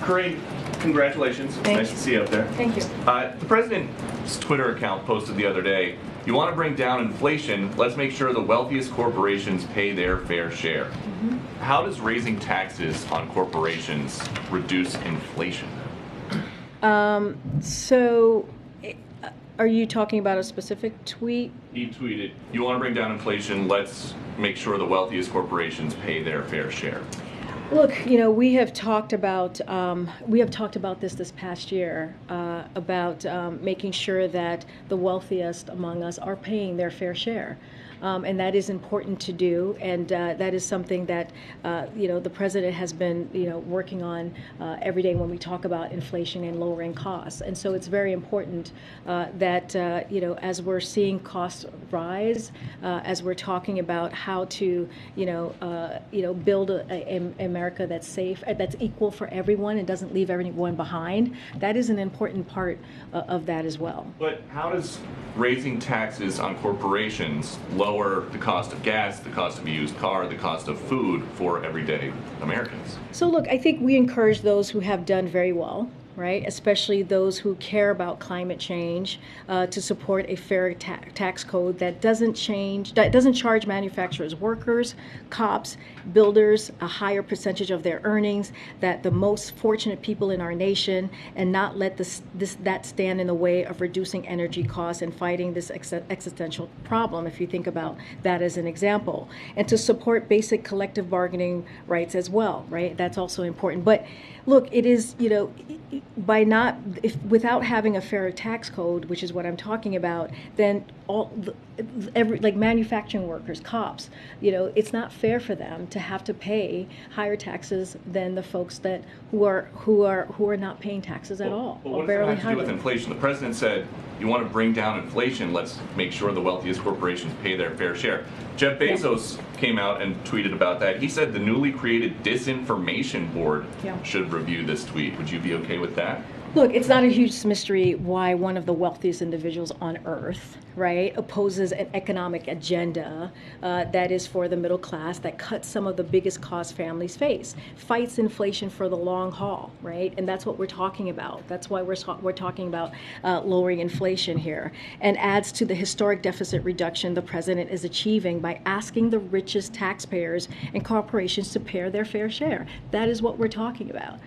Corinne, congratulations. It's nice to see you up there. Thank you. The president's Twitter account posted the other day, you want to bring down inflation, let's make sure the wealthiest corporations pay their fair share. How does raising taxes on corporations reduce inflation? Are you talking about a specific tweet? He tweeted, you want to bring down inflation, let's make sure the wealthiest corporations pay their fair share. Look, we have talked about this past year about making sure that the wealthiest among us are paying their fair share. And that is important to do, and that is something that the president has been working on every day when we talk about inflation and lowering costs. And so it's very important that as we're seeing costs rise, as we're talking about how to build a America that's safe, that's equal for everyone and doesn't leave everyone behind. That is an important part of that as well. But how does raising taxes on corporations lower the cost of gas, the cost of a used car, the cost of food for everyday Americans? So look, I think we encourage those who have done very well, right, especially those who care about climate change, to support a fair tax code that doesn't charge manufacturers, workers, cops, builders a higher percentage of their earnings, that the most fortunate people in our nation, and not let that stand in the way of reducing energy costs and fighting this existential problem, if you think about that as an example. And to support basic collective bargaining rights as well, right? That's also important. But look, it is, without having a fair tax code, which is what I'm talking about, then like manufacturing workers, cops, it's not fair for them to have to pay higher taxes than the folks who are not paying taxes at all. Well, what does that have to do with inflation? The president said, you want to bring down inflation, let's make sure the wealthiest corporations pay their fair share. Jeff Bezos came out and tweeted about that. He said the newly created disinformation board should review this tweet. Would you be okay with that? Look, it's not a huge mystery why one of the wealthiest individuals on earth, right, opposes an economic agenda that is for the middle class, that cuts some of the biggest costs families face, fights inflation for the long haul, right? And that's what we're talking about. That's why we're talking about lowering inflation here, and adds to the historic deficit reduction the president is achieving by asking the richest taxpayers and corporations to pay their fair share. That is what we're talking about.